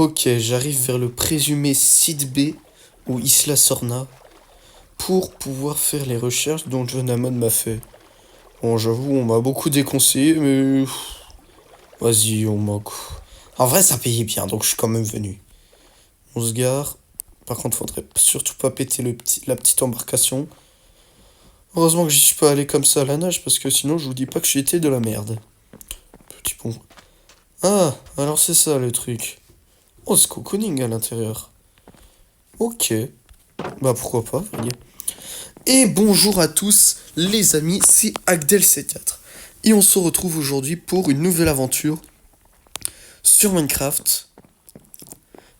Ok, j'arrive vers le présumé site B ou Isla Sorna pour pouvoir faire les recherches dont John Hammond m'a fait. Bon, j'avoue, on m'a beaucoup déconseillé, mais vas-y, on m'a. En vrai, ça payait bien, donc je suis quand même venu. On se gare. Par contre, faudrait surtout pas péter la petite embarcation. Heureusement que j'y suis pas allé comme ça à la nage, parce que sinon, je vous dis pas que j'étais de la merde. Petit pont. Ah, alors c'est ça le truc. Oh, ce cocooning à l'intérieur. Ok. Bah pourquoi pas, voyez. Et bonjour à tous, les amis, c'est Agdel C4. Et on se retrouve aujourd'hui pour une nouvelle aventure sur Minecraft,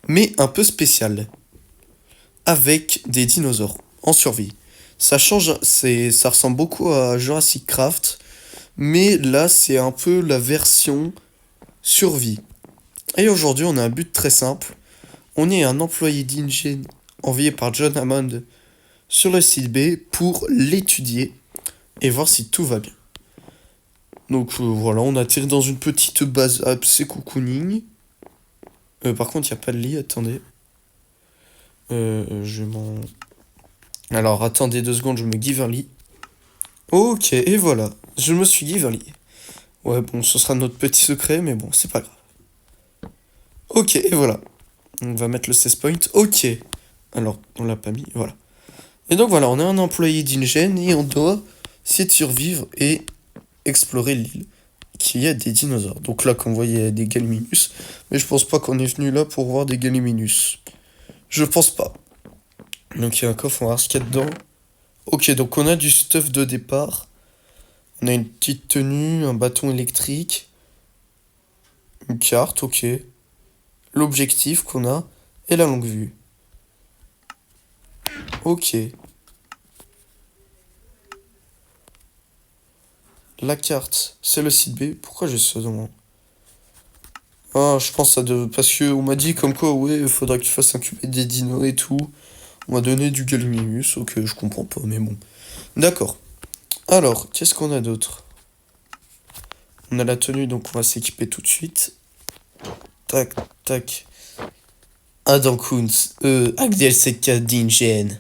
mais un peu spéciale, avec des dinosaures en survie. Ça change, ça ressemble beaucoup à Jurassic Craft, mais là c'est un peu la version survie. Et aujourd'hui on a un but très simple. On est un employé d'InGen envoyé par John Hammond sur le site B pour l'étudier et voir si tout va bien. Donc voilà, on atterrit dans une petite base assez cocooning. Par contre, il n'y a pas de lit, attendez. Je m'en... Alors, attendez 2 secondes, je me give un lit. Ok, et voilà, je me suis give un lit. Ouais, bon, ce sera notre petit secret, mais bon, c'est pas grave. Ok, et voilà. On va mettre le save point. Ok. Alors, on l'a pas mis, voilà. Et donc voilà, on est un employé d'InGen et on doit essayer de survivre et explorer l'île qui a des dinosaures. Donc là, comme vous voyez, il y a des Gallimimus. Mais je pense pas qu'on est venu là pour voir des Gallimimus. Je pense pas. Donc il y a un coffre, on va voir ce qu'il y a dedans. Ok, donc on a du stuff de départ. On a une petite tenue, un bâton électrique, une carte, ok. L'objectif qu'on a et la longue vue. Ok. La carte, c'est le site B. Pourquoi j'ai ça devant? Ah, je pense parce que on m'a dit comme quoi, ouais, il faudra que tu fasses incuber des dinos et tout. On m'a donné du Gallimimus, ok, je comprends pas, mais bon. D'accord. Alors, qu'est-ce qu'on a d'autre? On a la tenue, donc on va s'équiper tout de suite. Tac, tac. Adam Kunz, Agdel Seka Dingen.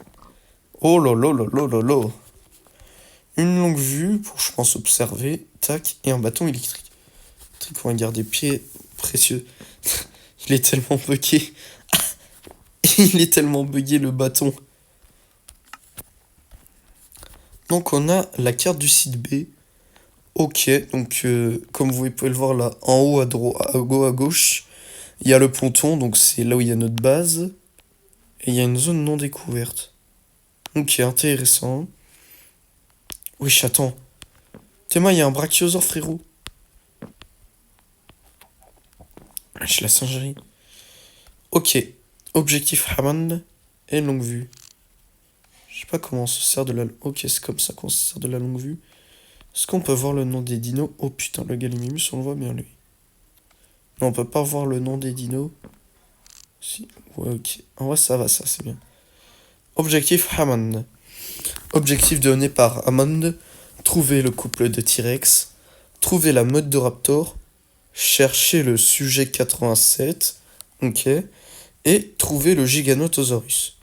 Oh là là là là là là. Une longue vue pour, je pense, observer. Tac, et un bâton électrique. On va garder pied précieux. Il est tellement bugué. Il est tellement bugué le bâton. Donc on a la carte du site B. Ok, donc comme vous pouvez le voir là, en haut à gauche, il y a le ponton, donc c'est là où il y a notre base. Et il y a une zone non découverte. Ok, intéressant. Wesh, attends. T'es moi, il y a un brachiosaure, frérot. Wesh, la singerie. Ok. Objectif Hammond et longue vue. Je sais pas comment on se sert de la... Ok, c'est comme ça qu'on se sert de la longue vue. Est-ce qu'on peut voir le nom des dinos? Oh putain, le Gallimimus, on le voit bien, lui. Non, on peut pas voir le nom des dinos. Si. Ouais, ok. En vrai, ça va, ça, c'est bien. Objectif Hammond. Objectif donné par Hammond. Trouver le couple de T-Rex. Trouver la meute de Raptor. Chercher le sujet 87. Ok. Et trouver le Giganotosaurus.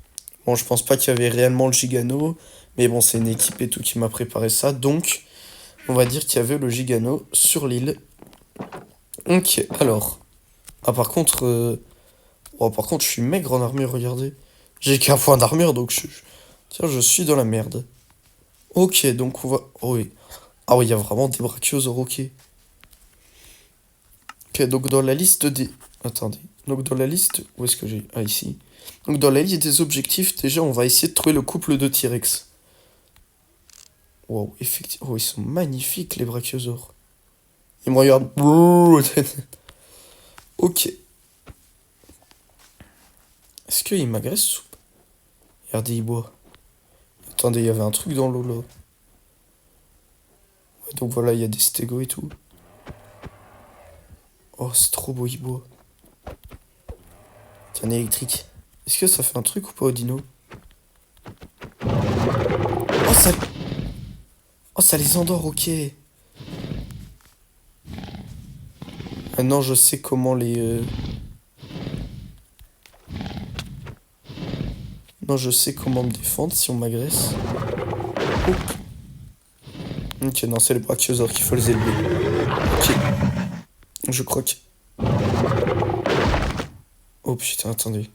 Bon, je pense pas qu'il y avait réellement le Gigano. Mais bon, c'est une équipe et tout qui m'a préparé ça. Donc, on va dire qu'il y avait le Gigano sur l'île. Ok, alors. Ah, par contre... Oh, par contre, je suis maigre en armure, regardez. J'ai qu'un point d'armure, donc Tiens, je suis dans la merde. Ok, donc on va... Oh oui. Ah oui, il y a vraiment des brachiosaures, ok. Ok, donc dans la liste des... Attendez. Donc dans la liste... Où est-ce que j'ai... Ah, ici. Donc dans la liste des objectifs, déjà, on va essayer de trouver le couple de T-Rex. Wow, effectivement... Oh, ils sont magnifiques, les brachiosaures. Ils me regardent... Ok. Est-ce qu'il m'agresse ou pas? Regardez, il boit. Attendez, il y avait un truc dans l'eau, là. Ouais, donc voilà, il y a des stégots et tout. Oh, c'est trop beau, il boit. C'est un électrique. Est-ce que ça fait un truc ou pas au dino? Oh, ça... Oh, ça les endort, ok. Maintenant, je sais comment les... Non, je sais comment me défendre si on m'agresse. Oup. Ok, non, c'est les brachiosaures qu'il faut les élever. Ok. Je crois que... Oh putain, attendez.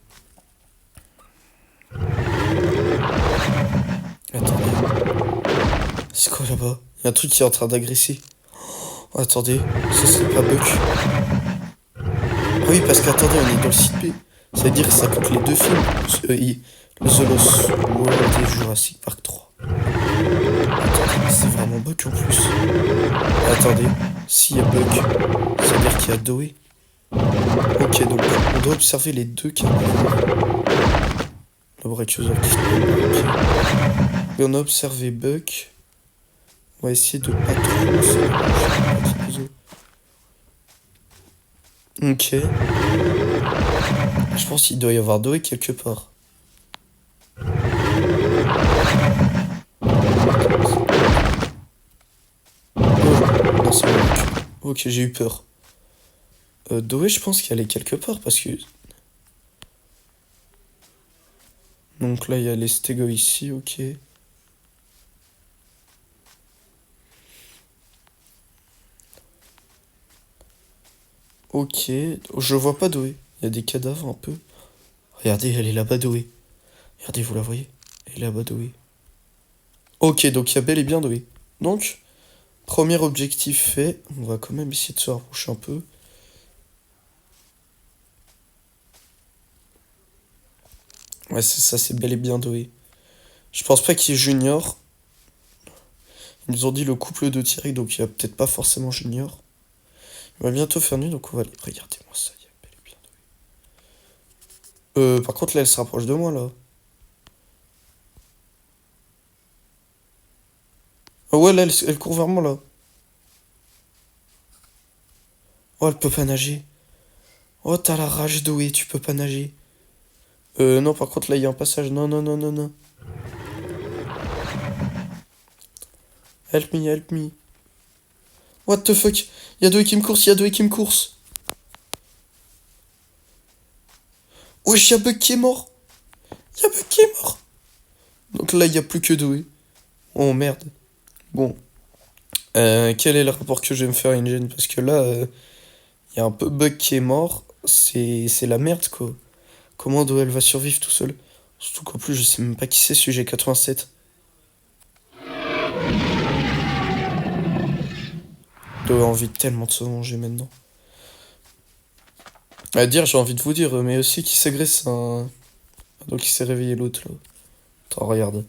Attendez. C'est quoi là-bas? Il y a un truc qui est en train d'agresser. Oh, attendez, ça c'est pas Buck. Ah oui, parce qu'attendez, on est dans le site B. Ça veut dire que ça compte les deux films. The Lost World et Jurassic Park 3. Attendez, c'est vraiment Buck en plus. Attendez, s'il y a Buck, ça veut dire qu'il y a Doé. Ok, donc on doit observer les deux carnivores. Le brachiosaure qui se ok. Et on a observé Buck. On va essayer de pas trop se rapprocher. Ok. Je pense qu'il doit y avoir Doé quelque part. Oh, non, c'est bon. Ok, j'ai eu peur. Doé, je pense qu'elle est quelque part parce que. Donc là, il y a les stégots ici, ok. Ok, je vois pas Doé. Il y a des cadavres un peu. Regardez, elle est là-bas, Doé. Regardez, vous la voyez? Elle est là-bas, Doé. Ok, donc il y a bel et bien Doé. Donc, premier objectif fait. On va quand même essayer de se rapprocher un peu. Ouais, c'est ça, c'est bel et bien Doé. Je pense pas qu'il y ait Junior. Ils nous ont dit le couple de Thierry, donc il y a peut-être pas forcément Junior. Il va bientôt faire nuit, donc on va aller. Regardez-moi ça, il y a bel et bien Doé. Par contre, là, elle se rapproche de moi, là. Ah ouais, là, elle court vers moi, là. Oh, elle peut pas nager. Oh, t'as la rage, Doé, tu peux pas nager. Non, par contre, là, il y a un passage. Non, non, non, non, non. Help me, help me. What the fuck? Il y a Doé qui me course, il y a Doé qui me course. Wesh, y'a Bug qui est mort. Y'a Bug qui est mort. Donc là, il y a plus que Doé. Oh merde. Bon. Quel est le rapport que je vais me faire à Ingen? Parce que là, il y a un peu Bug qui est mort. C'est la merde, quoi. Comment Doé, elle va survivre tout seul? Surtout qu'en plus, je sais même pas qui c'est, celui G87. Doé a envie tellement de se venger maintenant. À dire, j'ai envie de vous dire, mais aussi qui s'agresse un... Donc il s'est réveillé l'autre, là. Attends, regarde.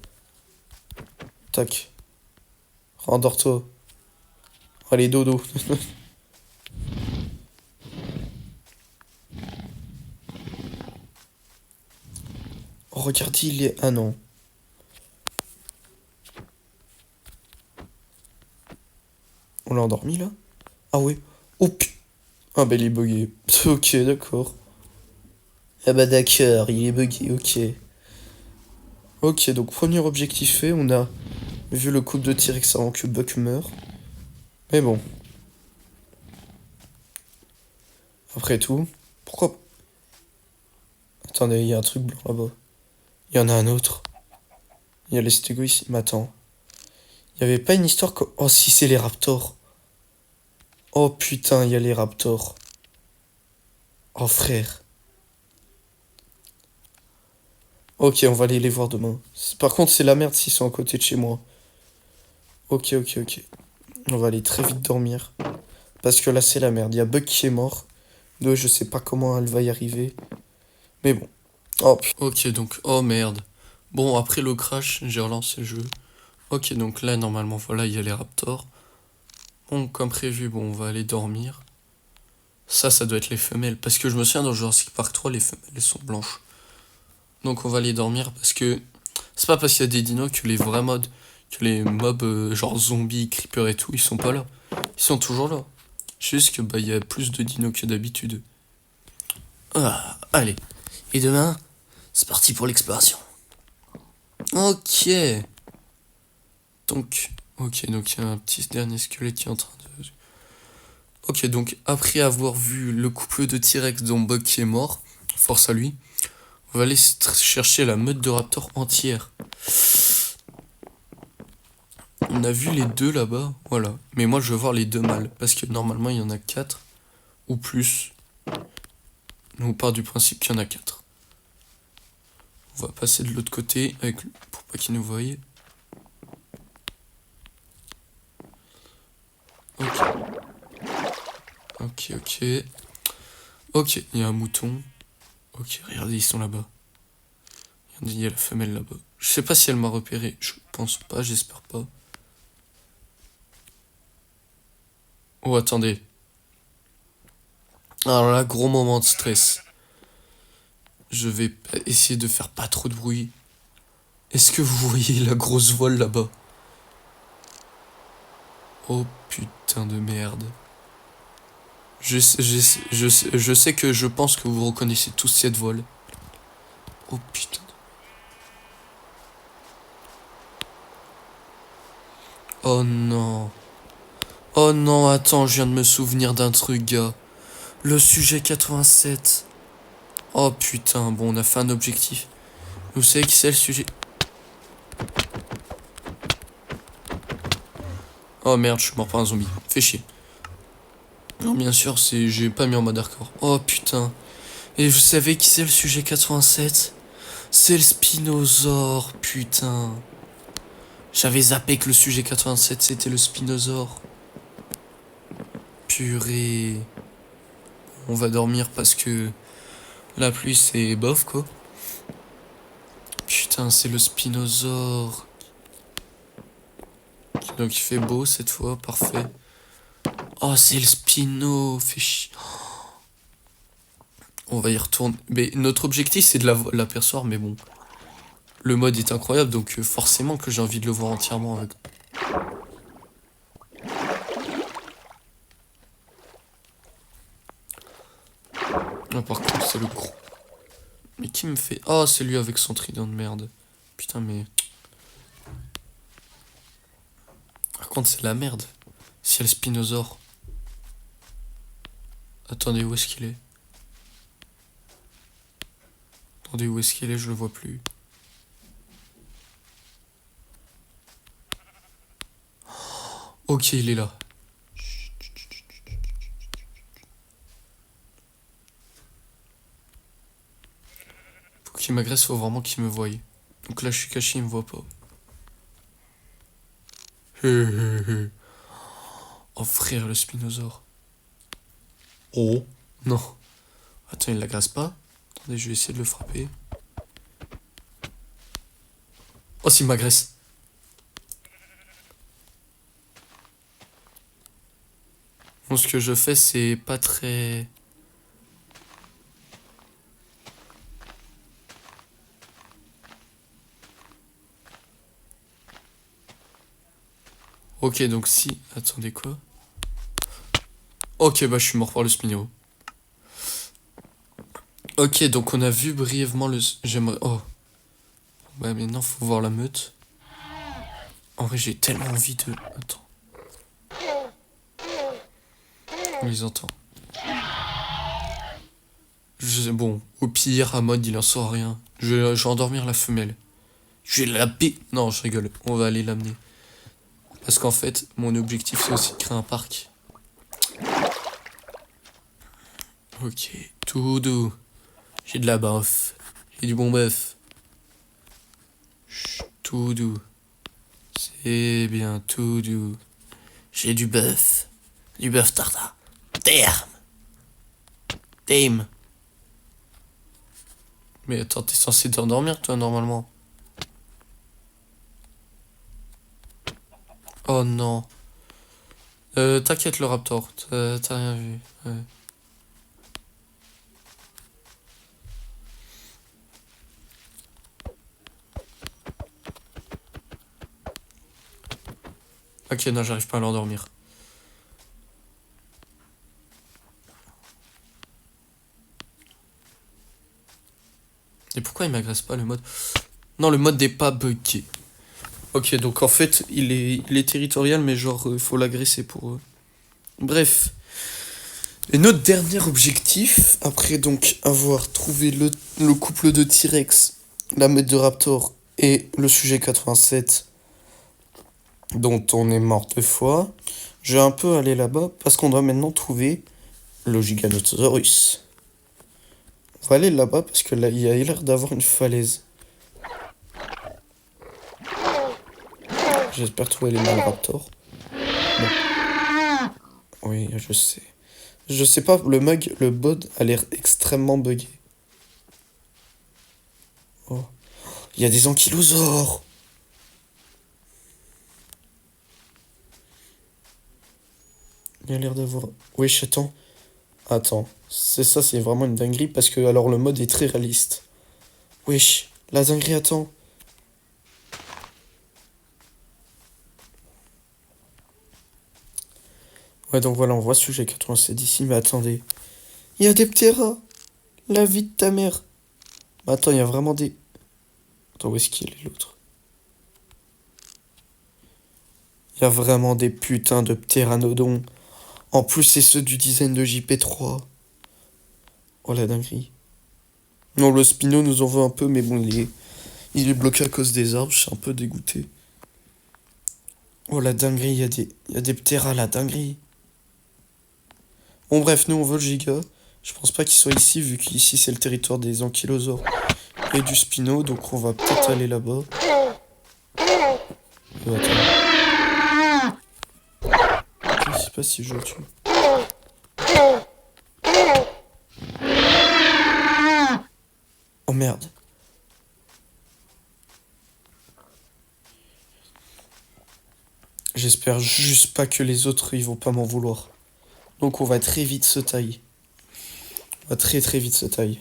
Tac. Rendors-toi. Allez, dodo. Oh, regardez, il est... Ah non. On l'a endormi, là? Ah ouais. Oh, ah bah il est bugué. Ok, d'accord. Ah bah d'accord, il est bugué, ok. Ok, donc premier objectif fait, on a vu le couple de T-Rex avant que Buck meure. Mais bon. Après tout, pourquoi... Attendez, il y a un truc blanc là-bas. Il y en a un autre. Il y a les stégots ici. Mais attends. Il y avait pas une histoire que... Oh si, c'est les raptors. Oh putain, il y a les raptors. Oh frère. Ok, on va aller les voir demain. Par contre, c'est la merde s'ils sont à côté de chez moi. Ok, ok, ok. On va aller très vite dormir. Parce que là, c'est la merde. Il y a Buck qui est mort. Donc, je sais pas comment elle va y arriver. Mais bon. Oh, ok, donc, oh merde. Bon, après le crash, j'ai relancé le jeu. Ok, donc là, normalement, voilà, il y a les raptors. Bon, comme prévu, bon, on va aller dormir. Ça doit être les femelles. Parce que je me souviens dans Jurassic Park 3, les femelles, elles sont blanches. Donc, on va aller dormir parce que c'est pas parce qu'il y a des dinos que les vrais mods, que les mobs genre zombies, creepers et tout, ils sont pas là. Ils sont toujours là. Juste que bah il y a plus de dinos que d'habitude. Ah, allez. Et demain, c'est parti pour l'exploration. Ok. Donc il y a un petit dernier squelette qui est en train de... Ok, donc après avoir vu le couple de T-Rex dont Buck qui est mort, force à lui, On va aller chercher la meute de raptors entière. On a vu les deux là-bas, voilà. Mais moi, je veux voir les deux mâles. Parce que normalement, il y en a 4 ou plus. On part du principe qu'il y en a 4. On va passer de l'autre côté pour pas qu'ils nous voient. Ok. Ok, ok. Ok, il y a un mouton. Ok, regardez, ils sont là-bas. Il y a la femelle là-bas. Je sais pas si elle m'a repéré. Je pense pas, j'espère pas. Oh, attendez. Alors là, gros moment de stress. Je vais essayer de faire pas trop de bruit. Est-ce que vous voyez la grosse voile là-bas? Oh putain de merde. Je sais que je pense que vous reconnaissez tous cette voile. Oh putain. Oh non. Oh non, attends, je viens de me souvenir d'un truc, gars. Le sujet 87. Oh putain, bon, on a fait un objectif. Vous savez qui c'est le sujet? Oh merde, je suis mort par un zombie. Fais chier. Non, bien sûr, j'ai pas mis en mode hardcore. Oh putain. Et vous savez qui c'est le sujet 87? C'est le Spinosaure, putain. J'avais zappé que le sujet 87 c'était le Spinosaure. Purée. On va dormir parce que la pluie c'est bof quoi. Putain, c'est le Spinosaure. Donc il fait beau cette fois, parfait. Oh, c'est le Spino, fait chier. On va y retourner. Mais notre objectif c'est de l'apercevoir, mais bon. Le mode est incroyable, donc forcément que j'ai envie de le voir entièrement avec. Ah, par contre, c'est le gros. Mais qui me fait... Oh, c'est lui avec son trident de merde. Putain, mais... Par contre, c'est la merde. Si elle Spinosaure. Attendez, où est-ce qu'il est? Attendez, où est-ce qu'il est? Je le vois plus. Ok, il est là. Faut qu'il m'agresse, faut vraiment qu'il me voie. Donc là, je suis caché, il me voit pas. Oh frère, le Spinosaure. Oh. Non. Attends, il l'agresse pas? Attendez, je vais essayer de le frapper. Oh, s'il m'agresse. Bon, ce que je fais, c'est pas très... Ok, donc si... Attendez, quoi? Ok, bah je suis mort par le Spino. Ok, donc on a vu brièvement le... J'aimerais... Oh. Ouais, maintenant, faut voir la meute. En vrai, j'ai tellement envie de... Attends. On les entend. Bon, au pire, à mode, il en sort rien. Je vais endormir la femelle. Je vais la paix. Non, je rigole. On va aller l'amener. Parce qu'en fait, mon objectif, c'est aussi de créer un parc. Ok, tout doux. J'ai de la bof. J'ai du bon bœuf. Tout doux. C'est bien, tout doux. J'ai du bœuf. Du bœuf tartare. Damn. Damn. Mais attends, t'es censé t'endormir, toi, normalement. Oh non. T'inquiète, le raptor. T'as rien vu. Ouais. Ok, non, j'arrive pas à l'endormir. Et pourquoi il m'agresse pas le mode? Non, le mode n'est pas buggé. Ok, donc en fait, il est territorial, mais genre, faut l'agresser pour... Bref. Et notre dernier objectif, après donc avoir trouvé le couple de T-Rex, la meute de Raptor et le sujet 87 dont on est mort 2 fois, je vais un peu aller là-bas parce qu'on doit maintenant trouver le Giganotosaurus. On va aller là-bas parce que là, il y a l'air d'avoir une falaise. J'espère trouver les Raptor. Bon. Oui, je sais. Je sais pas, le bod a l'air extrêmement buggé. Oh. Il y a des ankylosaures. Il y a l'air d'avoir... Wesh, attends. Attends. C'est vraiment une dinguerie parce que alors le mode est très réaliste. Wesh, la dinguerie, attends. Ouais, donc voilà, on voit ce sujet 87 d'ici, mais attendez. Il y a des ptéras. La vie de ta mère. Mais attends, il y a vraiment des... Attends, où est-ce qu'il est l'autre? Il y a vraiment des putains de ptéranodons. En plus, c'est ceux du design de JP3. Oh la dinguerie. Non, le Spino nous en veut un peu, mais bon, il est bloqué à cause des arbres, je suis un peu dégoûté. Oh la dinguerie, il y a des ptéras, la dinguerie. Bon bref, nous on veut le giga. Je pense pas qu'il soit ici, vu qu'ici c'est le territoire des ankylosaures et du Spino, donc on va peut-être aller là-bas. Attends. Je sais pas si je le tue. Oh merde. J'espère juste pas que les autres ils vont pas m'en vouloir. Donc on va très vite se tailler. On va très très vite se tailler.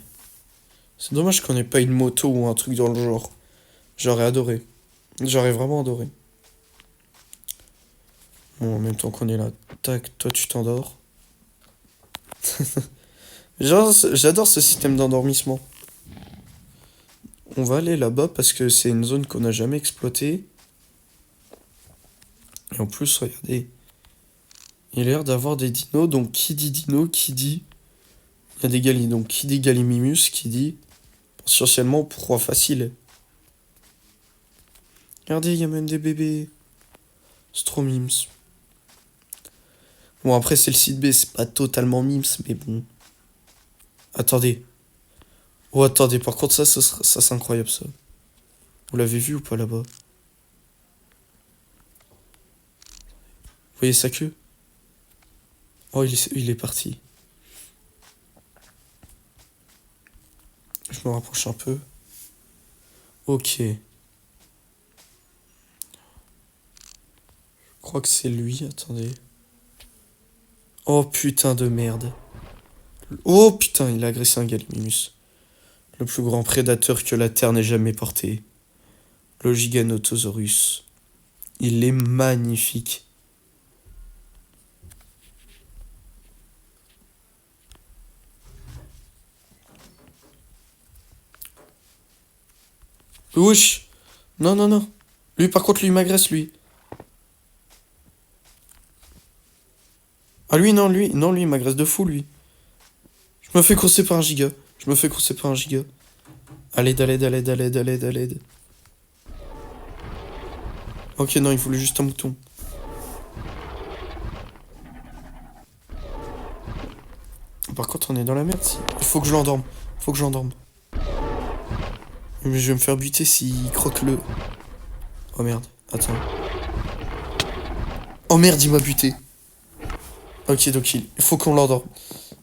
C'est dommage qu'on ait pas une moto ou un truc dans le genre. J'aurais adoré. J'aurais vraiment adoré. Bon, en même temps qu'on est là. Tac, toi tu t'endors. J'adore ce système d'endormissement. On va aller là-bas parce que c'est une zone qu'on n'a jamais exploitée. Et en plus, regardez. Il a l'air d'avoir des dinos, donc qui dit dino, qui dit... Il y a des galis, donc qui dit Gallimimus, qui dit... Potentiellement proie facile. Regardez, il y a même des bébés. C'est trop mimes. Bon, après, c'est le site B, c'est pas totalement mimes, mais bon. Attendez. Oh, attendez, par contre, ça c'est incroyable, ça. Vous l'avez vu ou pas, là-bas? Vous voyez sa queue? Oh, il est parti. Je me rapproche un peu. Ok. Je crois que c'est lui, attendez. Oh, putain de merde. Oh, putain, il a agressé un Gallimimus. Le plus grand prédateur que la Terre n'ait jamais porté. Le Giganotosaurus. Il est magnifique. Wesh. Non, non, non. Lui, par contre, lui, il m'agresse, lui. Ah, lui, non, lui, il m'agresse de fou, lui. Je me fais courser par un giga. Je me fais courser par un giga. À l'aide, à l'aide, à l'aide, à l'aide, à l'aide, à l'aide. Ok, non, il voulait juste un mouton. Par contre, on est dans la merde. Il faut que je l'endorme. Faut que je l'endorme. Mais je vais me faire buter s'il croque le... Oh merde, attends. Oh merde, il m'a buté. Ok, donc il faut qu'on l'endorme.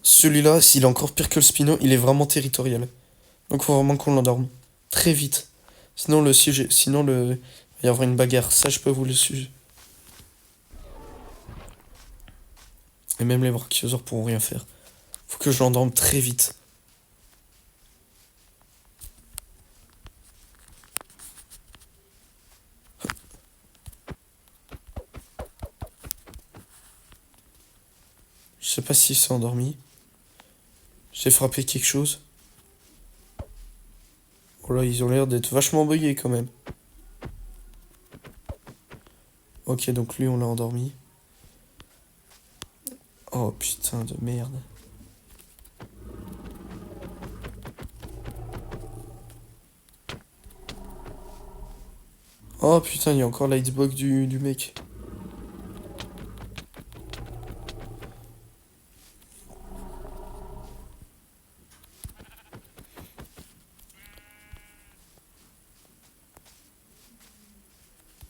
Celui-là, s'il est encore pire que le Spino, il est vraiment territorial. Donc faut vraiment qu'on l'endorme. Très vite. Sinon, il va y avoir une bagarre. Ça, je peux vous le suivre. Et même les brachiosaures pourront rien faire. Faut que je l'endorme très vite. Je sais pas s'il s'est endormi. J'ai frappé quelque chose. Oh là, ils ont l'air d'être vachement buggés quand même. Ok, donc lui, on l'a endormi. Oh putain de merde. Oh putain, il y a encore la hitbox du mec.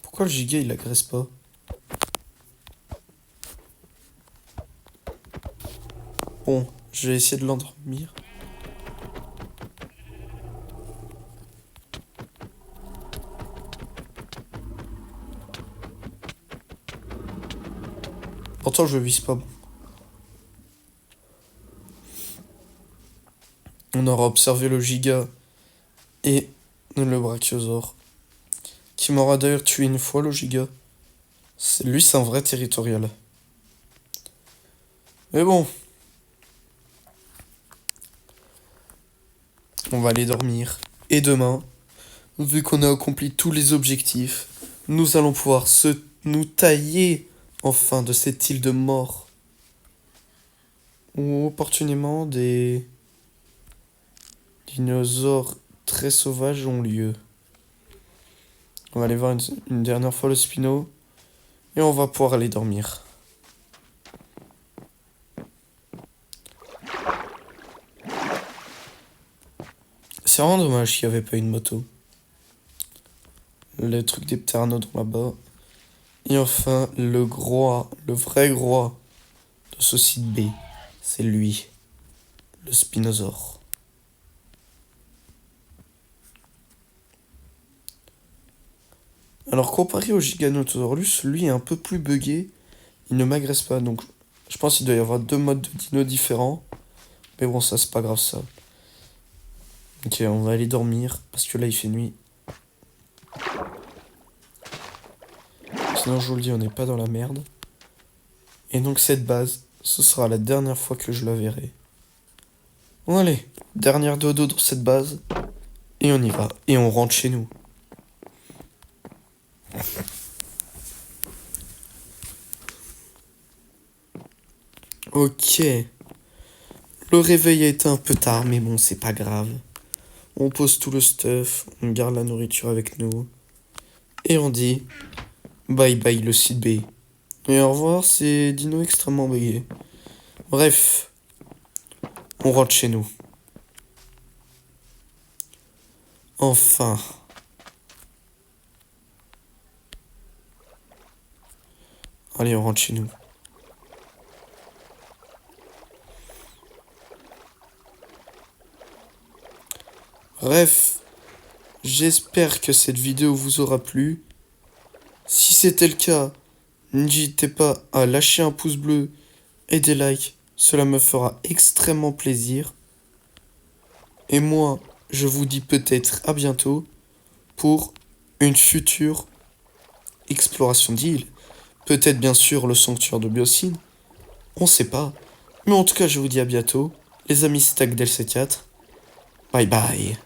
Pourquoi le giga il agresse pas? Bon, je vais essayer de l'endormir. Pourtant je vise pas bon. On aura observé le giga et le brachiosaure. Qui m'aura d'ailleurs tué une fois le giga. Lui c'est un vrai territorial. Mais bon. On va aller dormir. Et demain, vu qu'on a accompli tous les objectifs, nous allons pouvoir nous tailler enfin de cette île de mort. Où opportunément des dinosaures très sauvages ont lieu. On va aller voir une dernière fois le Spino. Et on va pouvoir aller dormir. C'est vraiment dommage qu'il n'y avait pas une moto. Le truc des pteranodons là-bas. Et enfin, le vrai roi de ce site B, c'est lui, le Spinosaure. Alors comparé au Giganotosaurus, lui est un peu plus buggé. Il ne m'agresse pas, donc je pense qu'il doit y avoir 2 modes de dino différents. Mais bon, ça c'est pas grave ça. Ok, on va aller dormir, parce que là il fait nuit. Sinon, je vous le dis, on n'est pas dans la merde. Et donc, cette base, ce sera la dernière fois que je la verrai. Bon, allez, dernière dodo dans cette base. Et on y va. Et on rentre chez nous. Ok. Le réveil a été un peu tard, mais bon, c'est pas grave. On pose tout le stuff, on garde la nourriture avec nous. Et on dit bye bye le site B. Et au revoir, c'est Dino extrêmement buggé. Bref, on rentre chez nous. Enfin. Allez, on rentre chez nous. Bref, j'espère que cette vidéo vous aura plu. Si c'était le cas, n'hésitez pas à lâcher un pouce bleu et des likes. Cela me fera extrêmement plaisir. Et moi, je vous dis peut-être à bientôt pour une future exploration d'île. Peut-être bien sûr le sanctuaire de Biosyn. On sait pas. Mais en tout cas, je vous dis à bientôt. Les amis, c'était Agdel C4. Bye bye.